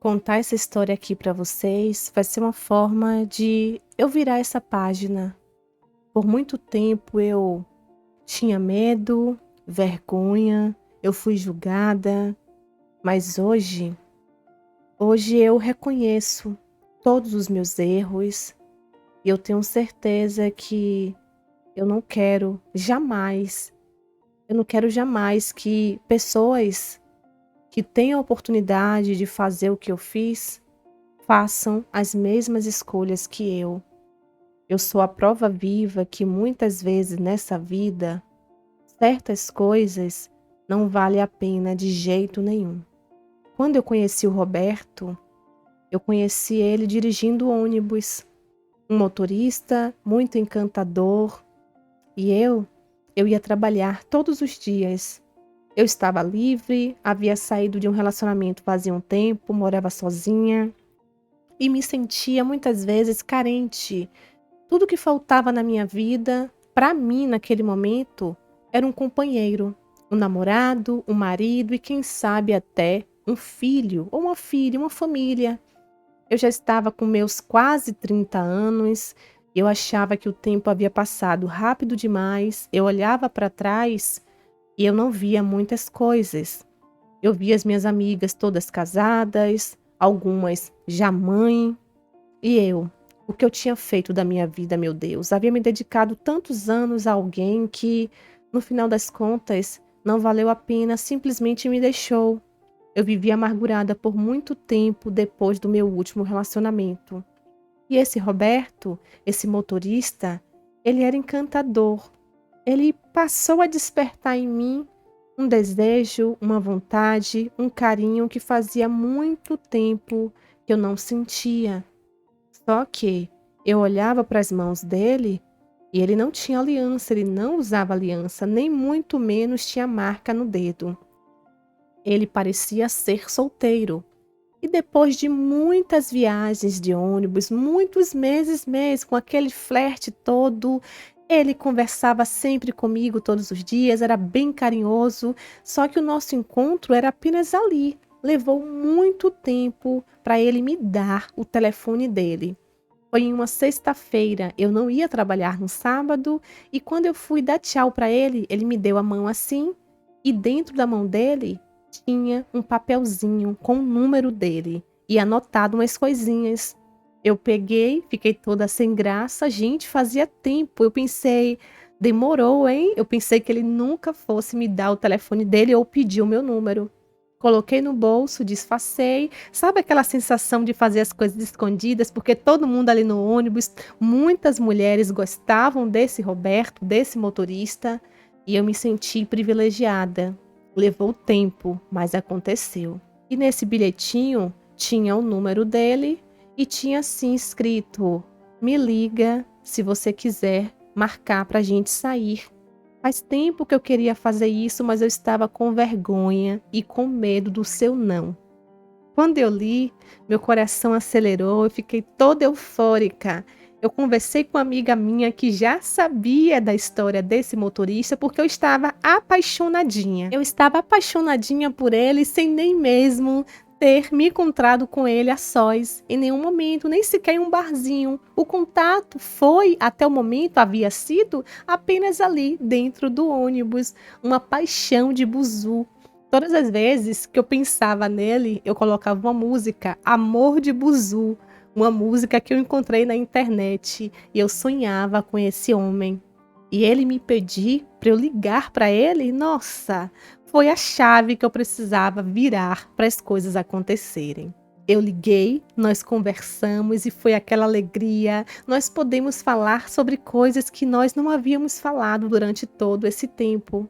Contar essa história aqui pra vocês vai ser uma forma de eu virar essa página. Por muito tempo eu tinha medo, vergonha, eu fui julgada, mas hoje eu reconheço todos os meus erros e eu tenho certeza que eu não quero jamais, eu não quero jamais que pessoas que têm a oportunidade de fazer o que eu fiz façam as mesmas escolhas que eu. Eu sou a prova viva que muitas vezes nessa vida, certas coisas não valem a pena de jeito nenhum. Quando eu conheci o Roberto, eu conheci ele dirigindo ônibus, um motorista muito encantador, e eu ia trabalhar todos os dias. Eu estava livre, havia saído de um relacionamento fazia um tempo, morava sozinha e me sentia muitas vezes carente. Tudo que faltava na minha vida, para mim naquele momento, era um companheiro, um namorado, um marido e quem sabe até um filho ou uma filha, uma família. Eu já estava com meus quase 30 anos, eu achava que o tempo havia passado rápido demais, eu olhava para trás e eu não via muitas coisas. Eu via as minhas amigas todas casadas, algumas já mãe, e eu, o que eu tinha feito da minha vida, meu Deus? Havia me dedicado tantos anos a alguém que, no final das contas, não valeu a pena, simplesmente me deixou. Eu vivi amargurada por muito tempo depois do meu último relacionamento. E esse Roberto, esse motorista, ele era encantador. Ele passou a despertar em mim um desejo, uma vontade, um carinho que fazia muito tempo que eu não sentia. Só que eu olhava para as mãos dele e ele não tinha aliança, ele não usava aliança, nem muito menos tinha marca no dedo. Ele parecia ser solteiro. E depois de muitas viagens de ônibus, muitos meses mesmo, com aquele flerte todo, ele conversava sempre comigo todos os dias, era bem carinhoso, só que o nosso encontro era apenas ali. Levou muito tempo para ele me dar o telefone dele. Foi em uma sexta-feira, eu não ia trabalhar no sábado, e quando eu fui dar tchau para ele, ele me deu a mão assim, e dentro da mão dele tinha um papelzinho com o número dele e anotado umas coisinhas. Eu peguei, fiquei toda sem graça, gente, fazia tempo. Eu pensei, demorou, hein? Eu pensei que ele nunca fosse me dar o telefone dele ou pedir o meu número. Coloquei no bolso, disfarcei. Sabe aquela sensação de fazer as coisas escondidas? Porque todo mundo ali no ônibus, muitas mulheres gostavam desse Roberto, desse motorista, e eu me senti privilegiada. Levou tempo, mas aconteceu. E nesse bilhetinho tinha o número dele e tinha assim escrito: me liga se você quiser marcar para a gente sair. Faz tempo que eu queria fazer isso, mas eu estava com vergonha e com medo do seu não. Quando eu li, meu coração acelerou, eu fiquei toda eufórica. Eu conversei com uma amiga minha que já sabia da história desse motorista porque eu estava apaixonadinha. Eu estava apaixonadinha por ele sem nem mesmo ter me encontrado com ele a sós, em nenhum momento, nem sequer em um barzinho. O contato foi, até o momento, havia sido apenas ali, dentro do ônibus, uma paixão de buzu. Todas as vezes que eu pensava nele, eu colocava uma música, Amor de Buzu, uma música que eu encontrei na internet, e eu sonhava com esse homem. E ele me pediu para eu ligar para ele, nossa, foi a chave que eu precisava virar para as coisas acontecerem. Eu liguei, nós conversamos e foi aquela alegria. Nós podemos falar sobre coisas que nós não havíamos falado durante todo esse tempo.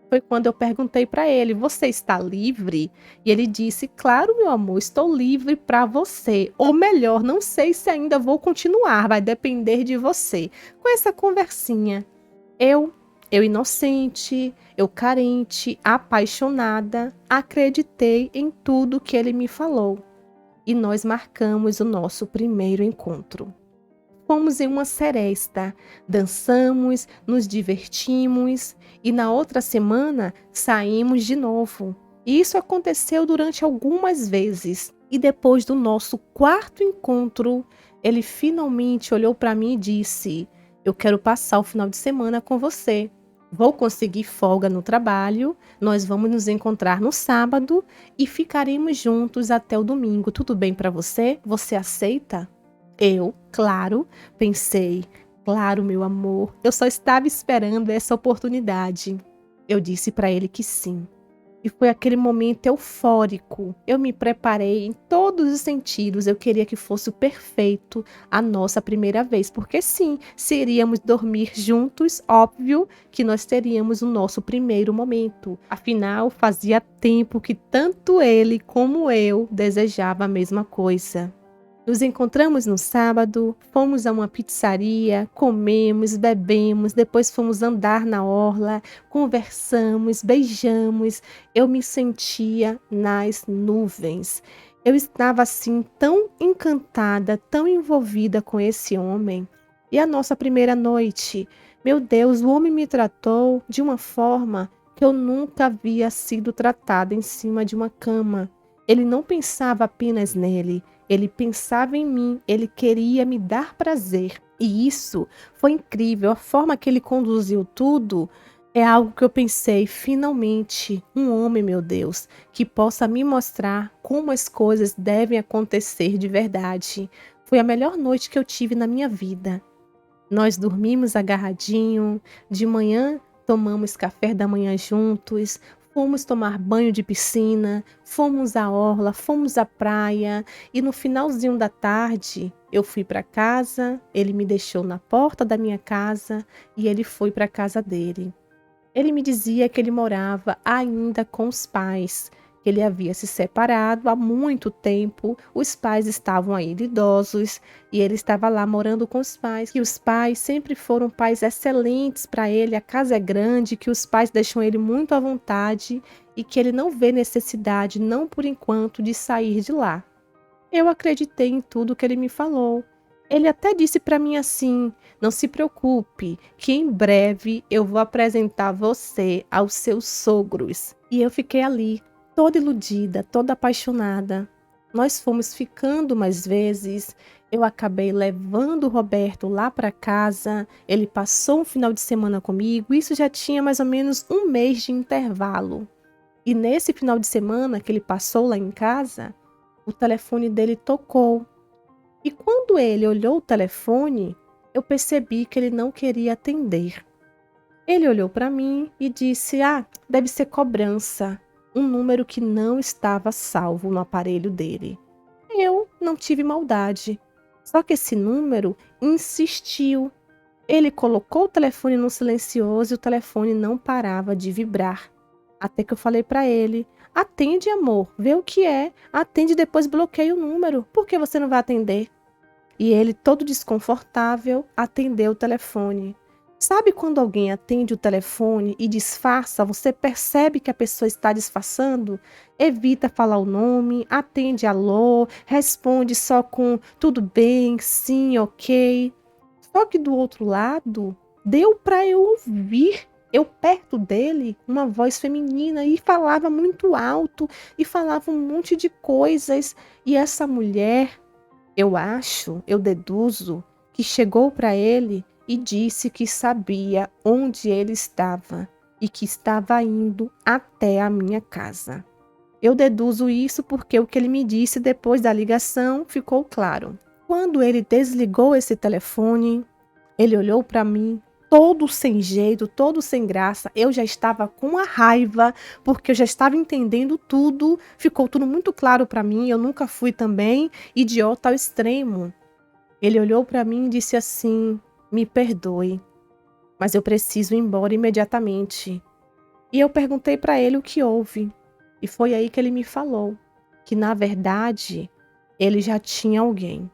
Foi quando eu perguntei para ele: você está livre? E ele disse: claro, meu amor, estou livre para você. Ou melhor, não sei se ainda vou continuar, vai depender de você. Com essa conversinha, eu, eu inocente, eu carente, apaixonada, acreditei em tudo que ele me falou. E nós marcamos o nosso primeiro encontro. Fomos em uma seresta, dançamos, nos divertimos e na outra semana saímos de novo. E isso aconteceu durante algumas vezes. E depois do nosso quarto encontro, ele finalmente olhou para mim e disse: "Eu quero passar o final de semana com você. Vou conseguir folga no trabalho, nós vamos nos encontrar no sábado e ficaremos juntos até o domingo. Tudo bem para você? Você aceita?" Eu, claro, pensei: "Claro, meu amor, eu só estava esperando essa oportunidade." Eu disse para ele que sim. E foi aquele momento eufórico. Eu me preparei em todos os sentidos. Eu queria que fosse o perfeito a nossa primeira vez, porque sim, se iríamos dormir juntos, óbvio que nós teríamos o nosso primeiro momento. Afinal, fazia tempo que tanto ele como eu desejava a mesma coisa. Nos encontramos no sábado, fomos a uma pizzaria, comemos, bebemos, depois fomos andar na orla, conversamos, beijamos. Eu me sentia nas nuvens. Eu estava assim tão encantada, tão envolvida com esse homem. E a nossa primeira noite, meu Deus, o homem me tratou de uma forma que eu nunca havia sido tratada em cima de uma cama. Ele não pensava apenas nele. Ele pensava em mim, ele queria me dar prazer. E isso foi incrível. A forma que ele conduziu tudo é algo que eu pensei, finalmente, um homem, meu Deus, que possa me mostrar como as coisas devem acontecer de verdade. Foi a melhor noite que eu tive na minha vida. Nós dormimos agarradinho, de manhã tomamos café da manhã juntos, fomos tomar banho de piscina, fomos à orla, fomos à praia e no finalzinho da tarde eu fui para casa, ele me deixou na porta da minha casa e ele foi para a casa dele. Ele me dizia que ele morava ainda com os pais, que ele havia se separado há muito tempo, os pais estavam ainda idosos e ele estava lá morando com os pais, que os pais sempre foram pais excelentes para ele, a casa é grande, que os pais deixam ele muito à vontade e que ele não vê necessidade, não por enquanto, de sair de lá. Eu acreditei em tudo que ele me falou. Ele até disse para mim assim: "Não se preocupe, que em breve eu vou apresentar você aos seus sogros." E eu fiquei ali, toda iludida, toda apaixonada. Nós fomos ficando mais vezes. Eu acabei levando o Roberto lá para casa. Ele passou um final de semana comigo. Isso já tinha mais ou menos um mês de intervalo. E nesse final de semana que ele passou lá em casa, o telefone dele tocou. E quando ele olhou o telefone, eu percebi que ele não queria atender. Ele olhou para mim e disse: "Ah, deve ser cobrança." Um número que não estava salvo no aparelho dele. Eu não tive maldade. Só que esse número insistiu. Ele colocou o telefone no silencioso e o telefone não parava de vibrar. Até que eu falei para ele: "Atende, amor, vê o que é. Atende e depois bloqueia o número. Por que você não vai atender?" E ele, todo desconfortável, atendeu o telefone. Sabe quando alguém atende o telefone e disfarça, você percebe que a pessoa está disfarçando? Evita falar o nome, atende alô, responde só com tudo bem, sim, ok. Só que do outro lado, deu para eu ouvir, eu perto dele, uma voz feminina e falava muito alto e falava um monte de coisas. E essa mulher, eu acho, eu deduzo, que chegou para ele e disse que sabia onde ele estava e que estava indo até a minha casa. Eu deduzo isso porque o que ele me disse depois da ligação ficou claro. Quando ele desligou esse telefone, ele olhou para mim, todo sem jeito, todo sem graça. Eu já estava com a raiva, porque eu já estava entendendo tudo. Ficou tudo muito claro para mim. Eu nunca fui também idiota ao extremo. Ele olhou para mim e disse assim: "Me perdoe, mas eu preciso ir embora imediatamente." E eu perguntei para ele o que houve. E foi aí que ele me falou que, na verdade, ele já tinha alguém.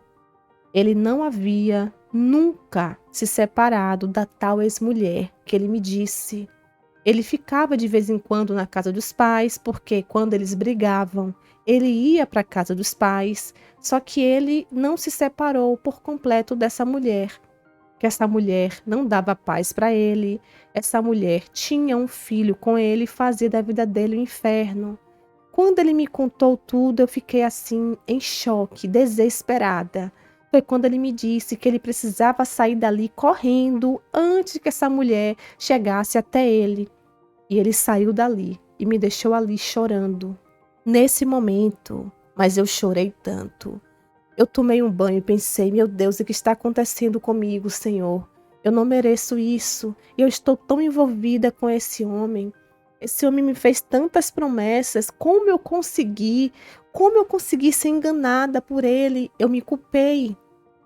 Ele não havia nunca se separado da tal ex-mulher que ele me disse. Ele ficava de vez em quando na casa dos pais, porque quando eles brigavam, ele ia para a casa dos pais, só que ele não se separou por completo dessa mulher. Que essa mulher não dava paz para ele, essa mulher tinha um filho com ele e fazia da vida dele um inferno. Quando ele me contou tudo, eu fiquei assim, em choque, desesperada. Foi quando ele me disse que ele precisava sair dali correndo antes que essa mulher chegasse até ele. E ele saiu dali e me deixou ali chorando. Nesse momento, mas eu chorei tanto. Eu tomei um banho e pensei, meu Deus, o que está acontecendo comigo, Senhor? Eu não mereço isso. E eu estou tão envolvida com esse homem. Esse homem me fez tantas promessas. Como eu consegui? Como eu consegui ser enganada por ele? Eu me culpei.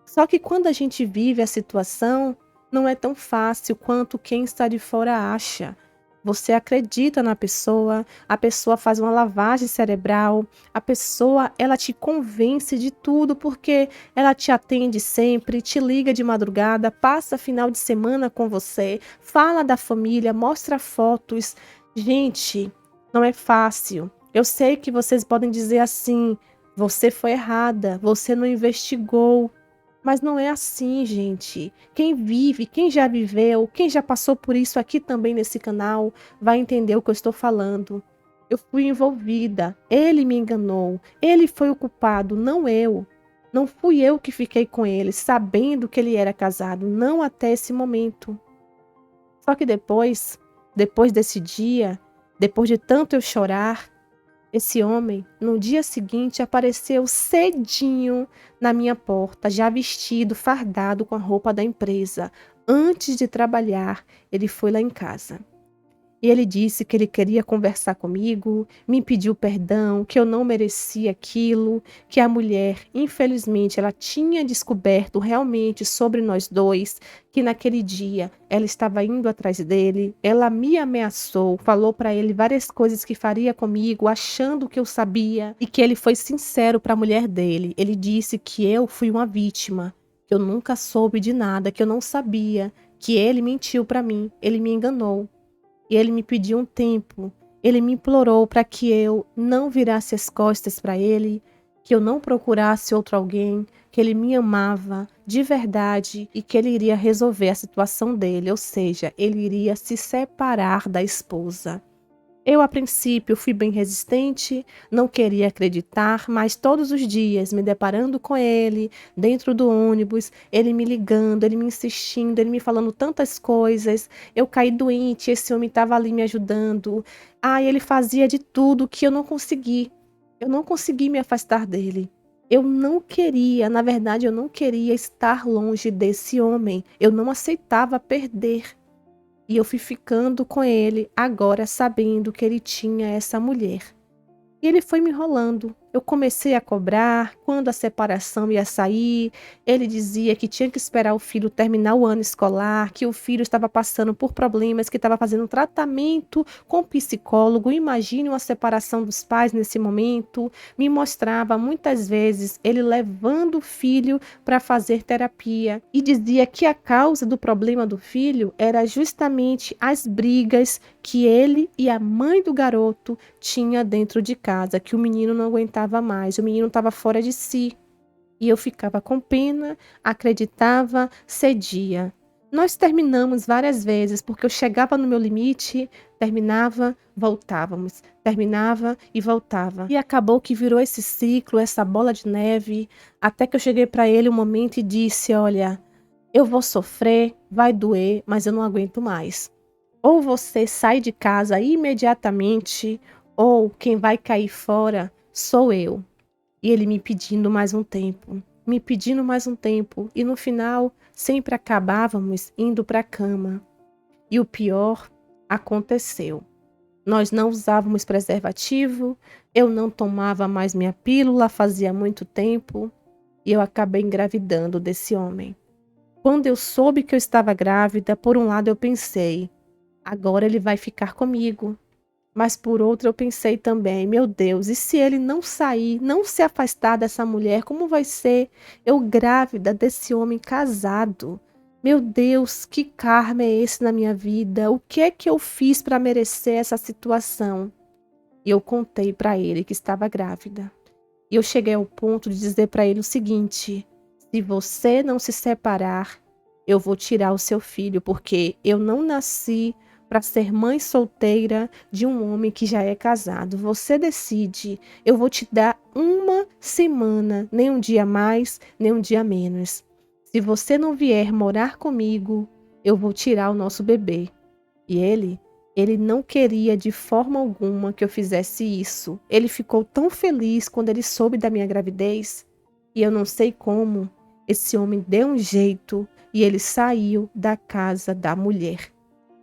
Só que quando a gente vive a situação, não é tão fácil quanto quem está de fora acha. Você acredita na pessoa, a pessoa faz uma lavagem cerebral, a pessoa ela te convence de tudo porque ela te atende sempre, te liga de madrugada, passa final de semana com você, fala da família, mostra fotos. Gente, não é fácil. Eu sei que vocês podem dizer assim: você foi errada, você não investigou. Mas não é assim, gente. Quem vive, quem já viveu, quem já passou por isso aqui também nesse canal, vai entender o que eu estou falando. Eu fui envolvida, ele me enganou, ele foi o culpado, não eu. Não fui eu que fiquei com ele, sabendo que ele era casado, não até esse momento. Só que depois desse dia, depois de tanto eu chorar, esse homem, no dia seguinte, apareceu cedinho na minha porta, já vestido, fardado com a roupa da empresa. Antes de trabalhar, ele foi lá em casa. E ele disse que ele queria conversar comigo, me pediu perdão, que eu não merecia aquilo, que a mulher, infelizmente, ela tinha descoberto realmente sobre nós dois, que naquele dia ela estava indo atrás dele, ela me ameaçou, falou para ele várias coisas que faria comigo, achando que eu sabia, e que ele foi sincero para a mulher dele. Ele disse que eu fui uma vítima, que eu nunca soube de nada, que eu não sabia, que ele mentiu para mim, ele me enganou. E ele me pediu um tempo, ele me implorou para que eu não virasse as costas para ele, que eu não procurasse outro alguém, que ele me amava de verdade e que ele iria resolver a situação dele, ou seja, ele iria se separar da esposa. Eu, a princípio, fui bem resistente, não queria acreditar, mas todos os dias, me deparando com ele, dentro do ônibus, ele me ligando, ele me insistindo, ele me falando tantas coisas, eu caí doente, esse homem estava ali me ajudando. Ele fazia de tudo que eu não consegui. Eu não consegui me afastar dele. Eu não queria, na verdade, eu não queria estar longe desse homem. Eu não aceitava perder. E eu fui ficando com ele, agora sabendo que ele tinha essa mulher. E ele foi me enrolando. Eu comecei a cobrar quando a separação ia sair. Ele dizia que tinha que esperar o filho terminar o ano escolar, que o filho estava passando por problemas, que estava fazendo tratamento com psicólogo. Imagine uma separação dos pais nesse momento. Me mostrava muitas vezes ele levando o filho para fazer terapia e dizia que a causa do problema do filho era justamente as brigas que ele e a mãe do garoto tinha dentro de casa, que o menino não aguentava mais, o menino estava fora de si. E eu ficava com pena, acreditava, cedia. Nós terminamos várias vezes, porque eu chegava no meu limite, terminava, voltávamos, terminava e voltava. E acabou que virou esse ciclo, essa bola de neve, até que eu cheguei para ele um momento e disse: olha, eu vou sofrer, vai doer, mas eu não aguento mais. Ou você sai de casa imediatamente, ou quem vai cair fora sou eu. E ele me pedindo mais um tempo, me pedindo mais um tempo, e no final sempre acabávamos indo para a cama. E o pior aconteceu. Nós não usávamos preservativo, eu não tomava mais minha pílula fazia muito tempo, e eu acabei engravidando desse homem. Quando eu soube que eu estava grávida, por um lado eu pensei: agora ele vai ficar comigo. Mas por outro eu pensei também: meu Deus, e se ele não sair, não se afastar dessa mulher, como vai ser eu grávida desse homem casado? Meu Deus, que karma é esse na minha vida? O que é que eu fiz para merecer essa situação? E eu contei para ele que estava grávida. E eu cheguei ao ponto de dizer para ele o seguinte: se você não se separar, eu vou tirar o seu filho, porque eu não nasci para ser mãe solteira de um homem que já é casado. Você decide. Eu vou te dar uma semana, nem um dia mais, nem um dia menos. Se você não vier morar comigo, eu vou tirar o nosso bebê. E ele não queria de forma alguma que eu fizesse isso. Ele ficou tão feliz quando ele soube da minha gravidez. E eu não sei como. Esse homem deu um jeito e ele saiu da casa da mulher.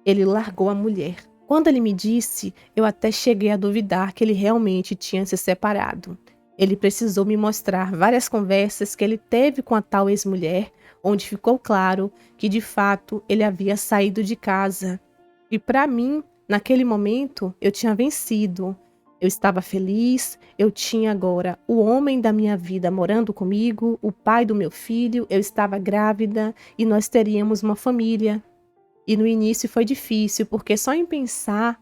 Ele largou a mulher. Quando ele me disse, eu até cheguei a duvidar que ele realmente tinha se separado. Ele precisou me mostrar várias conversas que ele teve com a tal ex-mulher, onde ficou claro que de fato ele havia saído de casa. E para mim, naquele momento, eu tinha vencido. Eu estava feliz, eu tinha agora o homem da minha vida morando comigo, o pai do meu filho, eu estava grávida e nós teríamos uma família. E no início foi difícil, porque só em pensar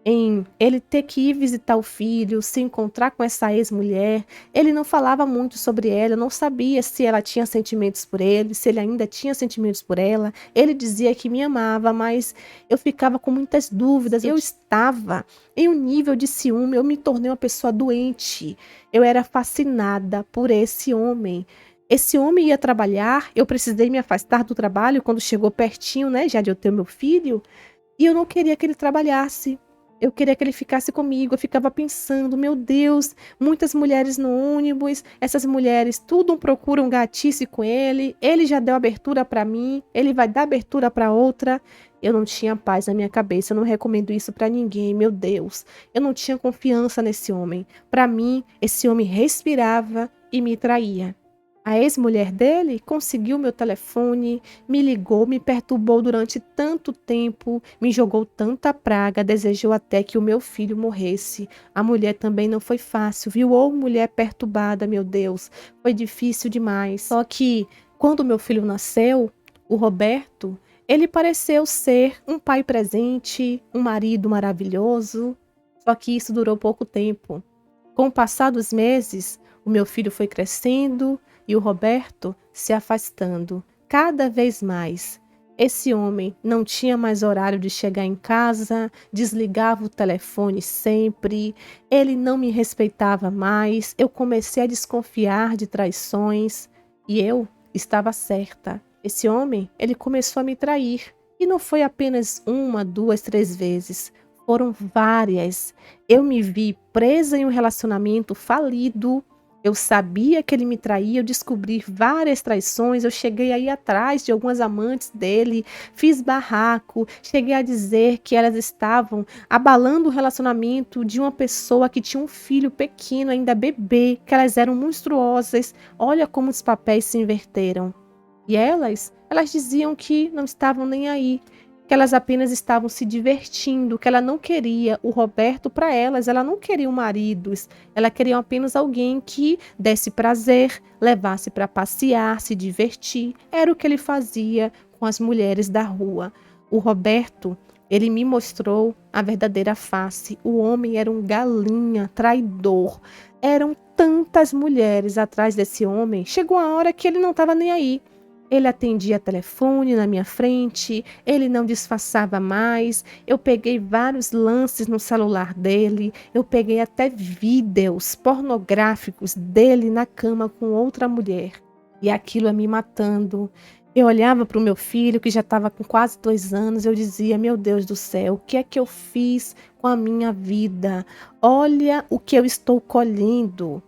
em ele ter que ir visitar o filho, se encontrar com essa ex-mulher, ele não falava muito sobre ela, eu não sabia se ela tinha sentimentos por ele, se ele ainda tinha sentimentos por ela. Ele dizia que me amava, mas eu ficava com muitas dúvidas. Eu estava em um nível de ciúme, eu me tornei uma pessoa doente. Eu era fascinada por esse homem. Esse homem ia trabalhar, eu precisei me afastar do trabalho quando chegou pertinho, né, já de eu ter meu filho, e eu não queria que ele trabalhasse. Eu queria que ele ficasse comigo. Eu ficava pensando, meu Deus, muitas mulheres no ônibus, essas mulheres tudo procuram gatice com ele. Ele já deu abertura para mim, ele vai dar abertura para outra. Eu não tinha paz na minha cabeça, eu não recomendo isso para ninguém, meu Deus. Eu não tinha confiança nesse homem. Para mim, esse homem respirava e me traía. A ex-mulher dele conseguiu meu telefone, me ligou, me perturbou durante tanto tempo, me jogou tanta praga, desejou até que o meu filho morresse. A mulher também não foi fácil, viu? Ô mulher perturbada, meu Deus, foi difícil demais. Só que quando meu filho nasceu, o Roberto, ele pareceu ser um pai presente, um marido maravilhoso. Só que isso durou pouco tempo. Com o passar dos meses, o meu filho foi crescendo e o Roberto se afastando cada vez mais. Esse homem não tinha mais horário de chegar em casa, desligava o telefone sempre, ele não me respeitava mais, eu comecei a desconfiar de traições e eu estava certa. Esse homem, ele começou a me trair e não foi apenas uma, duas, três vezes. Foram várias. Eu me vi presa em um relacionamento falido. Eu sabia que ele me traía, eu descobri várias traições, eu cheguei aí atrás de algumas amantes dele, fiz barraco, cheguei a dizer que elas estavam abalando o relacionamento de uma pessoa que tinha um filho pequeno, ainda bebê, que elas eram monstruosas. Olha como os papéis se inverteram. E elas diziam que não estavam nem aí, que elas apenas estavam se divertindo, que ela não queria o Roberto para elas, ela não queria um marido, ela queria apenas alguém que desse prazer, levasse para passear, se divertir. Era o que ele fazia com as mulheres da rua. O Roberto, ele me mostrou a verdadeira face. O homem era um galinha, traidor. Eram tantas mulheres atrás desse homem. Chegou a hora que ele não estava nem aí. Ele atendia telefone na minha frente, ele não disfarçava mais. Eu peguei vários lances no celular dele, eu peguei até vídeos pornográficos dele na cama com outra mulher. E aquilo ia me matando. Eu olhava para o meu filho, que já estava com quase 2 anos, eu dizia, meu Deus do céu, o que é que eu fiz com a minha vida? Olha o que eu estou colhendo.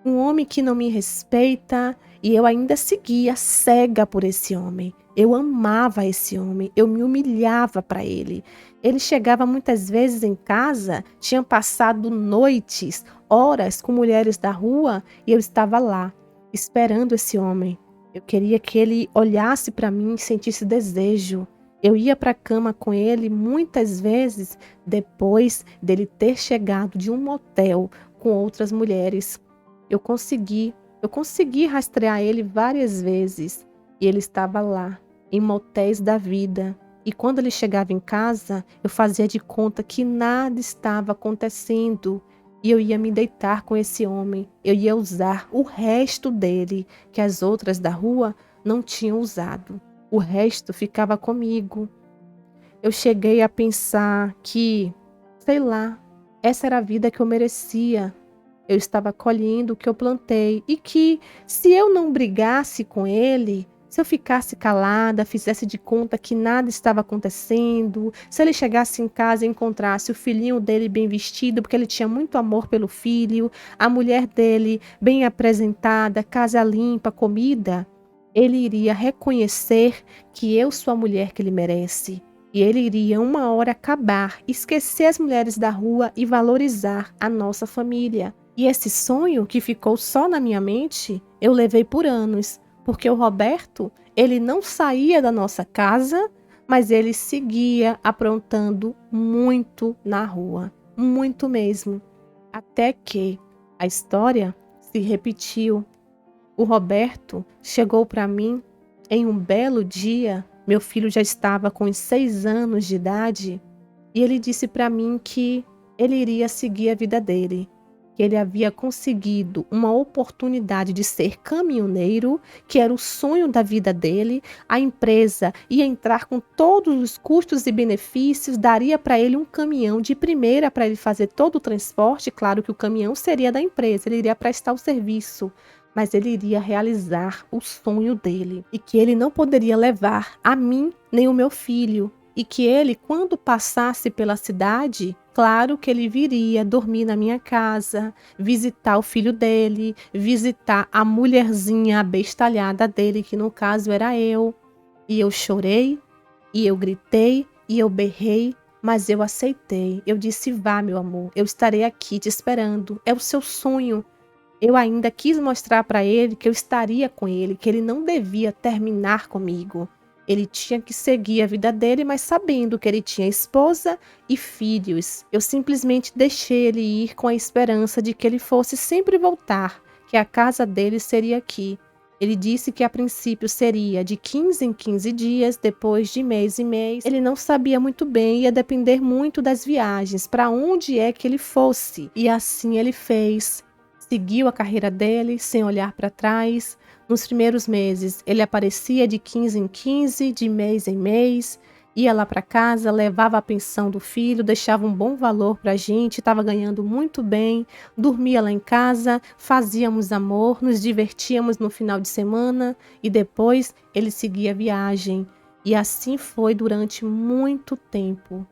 Um homem que não me respeita, e eu ainda seguia cega por esse homem. Eu amava esse homem, eu me humilhava para ele. Ele chegava muitas vezes em casa, tinha passado noites, horas com mulheres da rua e eu estava lá, esperando esse homem. Eu queria que ele olhasse para mim e sentisse desejo. Eu ia para a cama com ele muitas vezes depois dele ter chegado de um motel com outras mulheres. Eu consegui rastrear ele várias vezes e ele estava lá, em motéis da vida. E quando ele chegava em casa, eu fazia de conta que nada estava acontecendo e eu ia me deitar com esse homem. Eu ia usar o resto dele, que as outras da rua não tinham usado. O resto ficava comigo. eu cheguei a pensar que, sei lá, essa era a vida que eu merecia. Eu estava colhendo o que eu plantei e que, se eu não brigasse com ele, se eu ficasse calada, fizesse de conta que nada estava acontecendo, se ele chegasse em casa e encontrasse o filhinho dele bem vestido, porque ele tinha muito amor pelo filho, a mulher dele bem apresentada, casa limpa, comida, ele iria reconhecer que eu sou a mulher que ele merece. E ele iria uma hora acabar, esquecer as mulheres da rua e valorizar a nossa família. E esse sonho que ficou só na minha mente, eu levei por anos, porque o Roberto, ele não saía da nossa casa, mas ele seguia aprontando muito na rua, muito mesmo. Até que a história se repetiu. O Roberto chegou para mim em um belo dia, meu filho já estava com uns 6 anos de idade, e ele disse para mim que ele iria seguir a vida dele, que ele havia conseguido uma oportunidade de ser caminhoneiro, que era o sonho da vida dele, a empresa ia entrar com todos os custos e benefícios, daria para ele um caminhão de primeira para ele fazer todo o transporte, claro que o caminhão seria da empresa, ele iria prestar o serviço, mas ele iria realizar o sonho dele e que ele não poderia levar a mim nem o meu filho. E que ele, quando passasse pela cidade, claro que ele viria dormir na minha casa, visitar o filho dele, visitar a mulherzinha abestalhada dele, que no caso era eu. E eu chorei, e eu gritei, e eu berrei, mas eu aceitei. Eu disse: vá, meu amor, eu estarei aqui te esperando. É o seu sonho. Eu ainda quis mostrar para ele que eu estaria com ele, que ele não devia terminar comigo. Ele tinha que seguir a vida dele, mas sabendo que ele tinha esposa e filhos. Eu simplesmente deixei ele ir com a esperança de que ele fosse sempre voltar, que a casa dele seria aqui. Ele disse que a princípio seria de 15 em 15 dias, depois de mês em mês. Ele não sabia muito bem, ia depender muito das viagens, para onde é que ele fosse. E assim ele fez. Seguiu a carreira dele sem olhar para trás. Nos primeiros meses, ele aparecia de 15 em 15, de mês em mês, ia lá para casa, levava a pensão do filho, deixava um bom valor para a gente, estava ganhando muito bem, dormia lá em casa, fazíamos amor, nos divertíamos no final de semana e depois ele seguia a viagem. E assim foi durante muito tempo,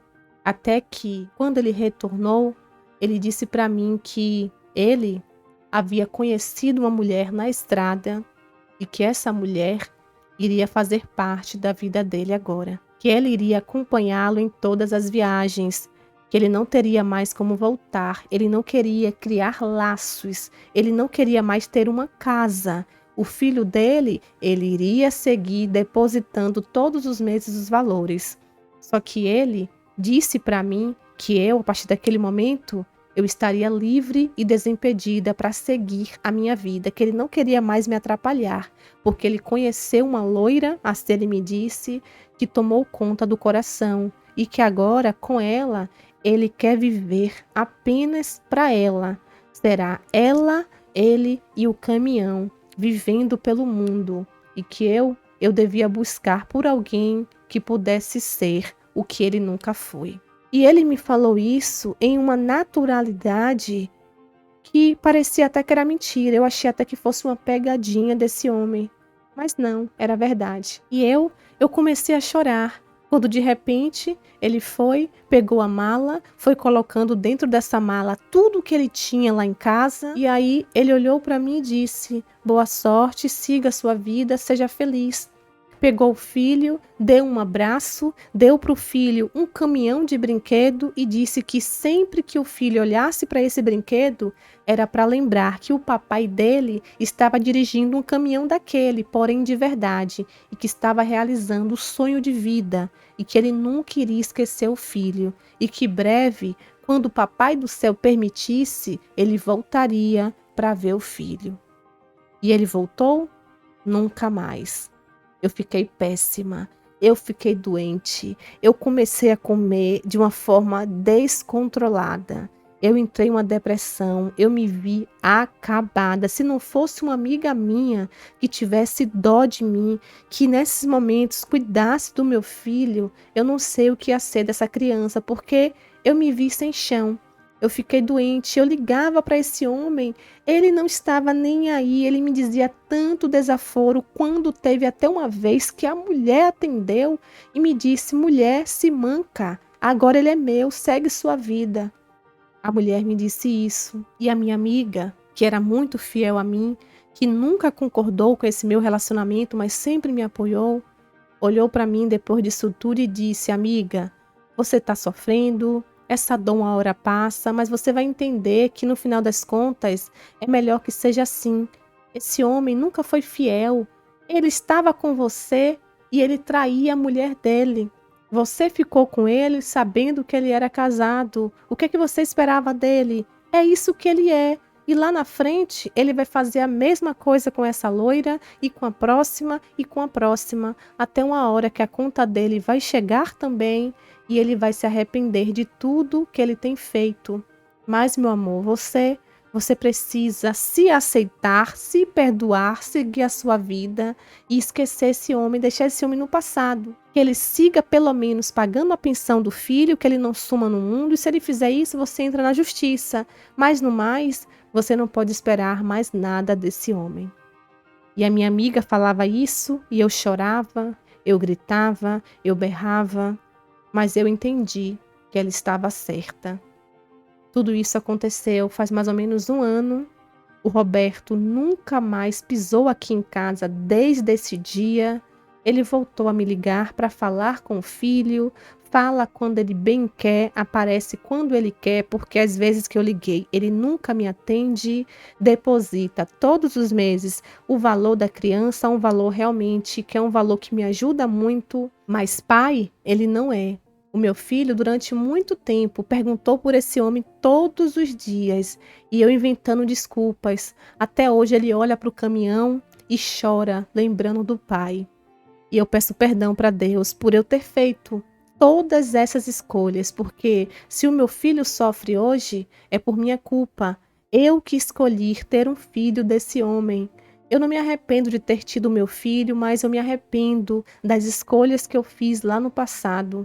até que, quando ele retornou, ele disse para mim que ele havia conhecido uma mulher na estrada e que essa mulher iria fazer parte da vida dele agora, que ele iria acompanhá-lo em todas as viagens, que ele não teria mais como voltar, ele não queria criar laços, ele não queria mais ter uma casa. O filho dele, ele iria seguir depositando todos os meses os valores. Só que ele disse para mim que eu, a partir daquele momento, eu estaria livre e desimpedida para seguir a minha vida, que ele não queria mais me atrapalhar, porque ele conheceu uma loira, assim ele me disse, que tomou conta do coração e que agora, com ela, ele quer viver apenas para ela. Será ela, ele e o caminhão, vivendo pelo mundo, e que eu devia buscar por alguém que pudesse ser o que ele nunca foi. E ele me falou isso em uma naturalidade que parecia até que era mentira. Eu achei até que fosse uma pegadinha desse homem. Mas não, era verdade. E eu comecei a chorar. Quando de repente ele foi, pegou a mala, foi colocando dentro dessa mala tudo que ele tinha lá em casa. E aí ele olhou para mim e disse: boa sorte, siga a sua vida, seja feliz. Pegou o filho, deu um abraço, deu para o filho um caminhão de brinquedo e disse que sempre que o filho olhasse para esse brinquedo, era para lembrar que o papai dele estava dirigindo um caminhão daquele, porém de verdade, e que estava realizando o sonho de vida, e que ele nunca iria esquecer o filho, e que breve, quando o papai do céu permitisse, ele voltaria para ver o filho. E ele voltou? Nunca mais. Eu fiquei péssima, eu fiquei doente, eu comecei a comer de uma forma descontrolada. Eu entrei em uma depressão, eu me vi acabada. Se não fosse uma amiga minha que tivesse dó de mim, que nesses momentos cuidasse do meu filho, eu não sei o que ia ser dessa criança, porque eu me vi sem chão. Eu fiquei doente, eu ligava para esse homem, ele não estava nem aí, ele me dizia tanto desaforo, quando teve até uma vez que a mulher atendeu e me disse: mulher, se manca, agora ele é meu, segue sua vida. A mulher me disse isso, e a minha amiga, que era muito fiel a mim, que nunca concordou com esse meu relacionamento, mas sempre me apoiou, olhou para mim depois disso tudo e disse: amiga, você está sofrendo, essa dor uma hora passa, mas você vai entender que no final das contas é melhor que seja assim. Esse homem nunca foi fiel, ele estava com você e ele traía a mulher dele. Você ficou com ele sabendo que ele era casado. O que é que você esperava dele? É isso que ele é. E lá na frente, ele vai fazer a mesma coisa com essa loira e com a próxima e com a próxima, até uma hora que a conta dele vai chegar também e ele vai se arrepender de tudo que ele tem feito. Mas, meu amor, você precisa se aceitar, se perdoar, seguir a sua vida e esquecer esse homem, deixar esse homem no passado. Que ele siga pelo menos pagando a pensão do filho, que ele não suma no mundo, e se ele fizer isso, você entra na justiça. Mas no mais, você não pode esperar mais nada desse homem. E a minha amiga falava isso e eu chorava, eu gritava, eu berrava, mas eu entendi que ela estava certa. Tudo isso aconteceu faz mais ou menos um ano. O Roberto nunca mais pisou aqui em casa desde esse dia. Ele voltou a me ligar para falar com o filho, fala quando ele bem quer, aparece quando ele quer, porque às vezes que eu liguei, ele nunca me atende, deposita todos os meses o valor da criança, um valor realmente que é um valor que me ajuda muito, mas pai, ele não é. O meu filho, durante muito tempo, perguntou por esse homem todos os dias e eu inventando desculpas. Até hoje ele olha para o caminhão e chora, lembrando do pai. E eu peço perdão para Deus por eu ter feito todas essas escolhas, porque se o meu filho sofre hoje, é por minha culpa. Eu que escolhi ter um filho desse homem. Eu não me arrependo de ter tido meu filho, mas eu me arrependo das escolhas que eu fiz lá no passado.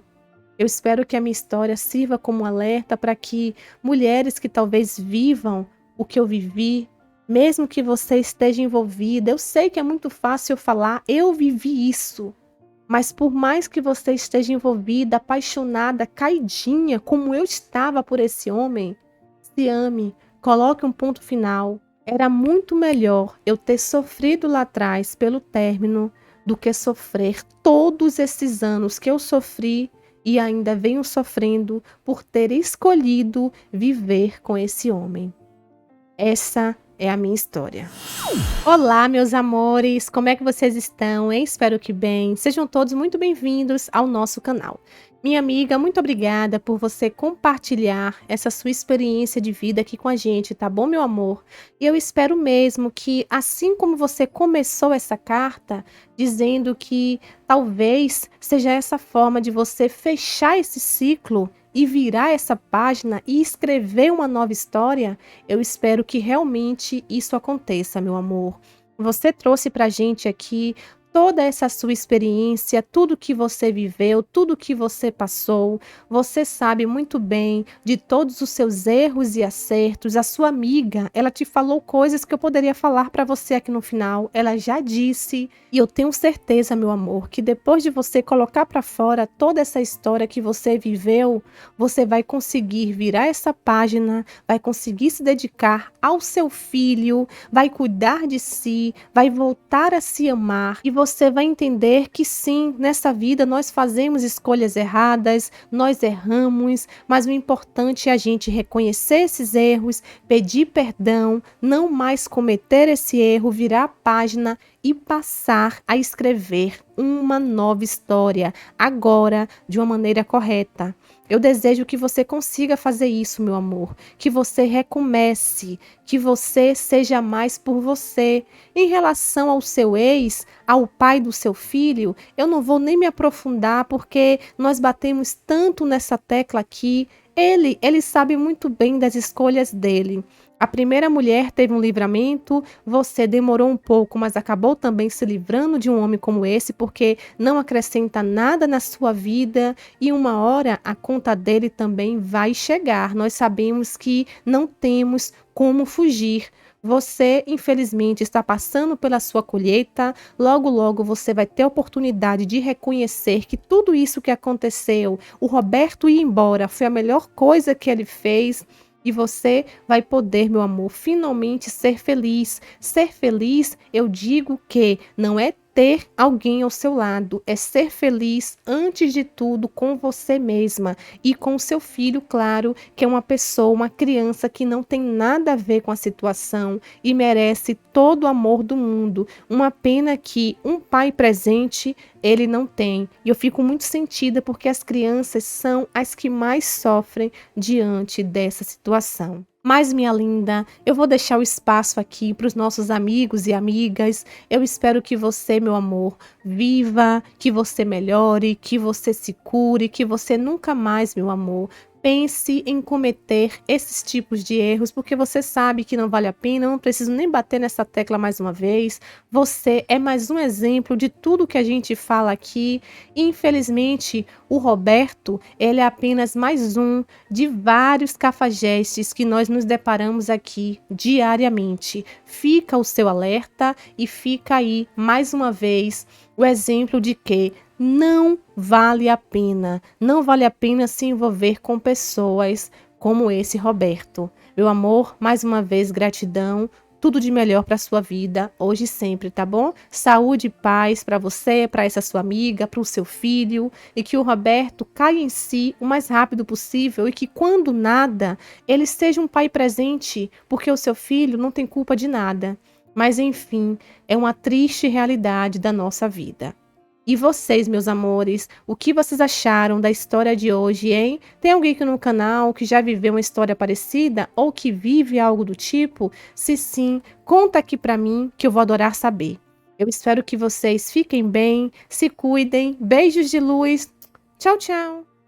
Eu espero que a minha história sirva como alerta para que mulheres que talvez vivam o que eu vivi, mesmo que você esteja envolvida, eu sei que é muito fácil eu falar, eu vivi isso, mas por mais que você esteja envolvida, apaixonada, caidinha, como eu estava por esse homem, se ame, coloque um ponto final. Era muito melhor eu ter sofrido lá atrás pelo término do que sofrer todos esses anos que eu sofri e ainda venho sofrendo por ter escolhido viver com esse homem. Essa é a minha história. Olá, meus amores, como é que vocês estão, hein? Espero que bem. Sejam todos muito bem-vindos ao nosso canal. Minha amiga, muito obrigada por você compartilhar essa sua experiência de vida aqui com a gente, tá bom, meu amor? E eu espero mesmo que, assim como você começou essa carta, dizendo que talvez seja essa forma de você fechar esse ciclo e virar essa página e escrever uma nova história, eu espero que realmente isso aconteça, meu amor. Você trouxe pra gente aqui toda essa sua experiência, tudo que você viveu, tudo que você passou. Você sabe muito bem de todos os seus erros e acertos. A sua amiga, ela te falou coisas que eu poderia falar para você aqui no final. Ela já disse, e eu tenho certeza, meu amor, que depois de você colocar para fora toda essa história que você viveu, você vai conseguir virar essa página, vai conseguir se dedicar ao seu filho, vai cuidar de si, vai voltar a se amar e você vai entender que sim, nessa vida nós fazemos escolhas erradas, nós erramos, mas o importante é a gente reconhecer esses erros, pedir perdão, não mais cometer esse erro, virar a página e passar a escrever uma nova história, agora de uma maneira correta. Eu desejo que você consiga fazer isso, meu amor, que você recomece, que você seja mais por você. Em relação ao seu ex, ao pai do seu filho, eu não vou nem me aprofundar porque nós batemos tanto nessa tecla aqui. Ele sabe muito bem das escolhas dele. A primeira mulher teve um livramento, você demorou um pouco, mas acabou também se livrando de um homem como esse, porque não acrescenta nada na sua vida e uma hora a conta dele também vai chegar. Nós sabemos que não temos como fugir. Você, infelizmente, está passando pela sua colheita. Logo, logo você vai ter a oportunidade de reconhecer que tudo isso que aconteceu, o Roberto ir embora, foi a melhor coisa que ele fez. E você vai poder, meu amor, finalmente ser feliz. Ser feliz, eu digo que não é ter alguém ao seu lado, é ser feliz antes de tudo com você mesma e com seu filho, claro, que é uma pessoa, uma criança que não tem nada a ver com a situação e merece todo o amor do mundo. Uma pena que um pai presente ele não tem. E eu fico muito sentida porque as crianças são as que mais sofrem diante dessa situação. Mas, minha linda, eu vou deixar o espaço aqui para os nossos amigos e amigas. Eu espero que você, meu amor, viva, que você melhore, que você se cure, que você nunca mais, meu amor, pense em cometer esses tipos de erros, porque você sabe que não vale a pena. Eu não preciso nem bater nessa tecla mais uma vez. Você é mais um exemplo de tudo que a gente fala aqui. Infelizmente, o Roberto, ele é apenas mais um de vários cafajestes que nós nos deparamos aqui diariamente. Fica o seu alerta e fica aí, mais uma vez, o exemplo de que não vale a pena. Não vale a pena se envolver com pessoas como esse Roberto. Meu amor, mais uma vez, gratidão. Tudo de melhor para sua vida, hoje e sempre, tá bom? Saúde e paz para você, para essa sua amiga, para o seu filho, e que o Roberto caia em si o mais rápido possível e que, quando nada, ele seja um pai presente, porque o seu filho não tem culpa de nada. Mas, enfim, é uma triste realidade da nossa vida. E vocês, meus amores, o que vocês acharam da história de hoje, hein? Tem alguém aqui no canal que já viveu uma história parecida ou que vive algo do tipo? Se sim, conta aqui pra mim que eu vou adorar saber. Eu espero que vocês fiquem bem, se cuidem, beijos de luz. Tchau, tchau!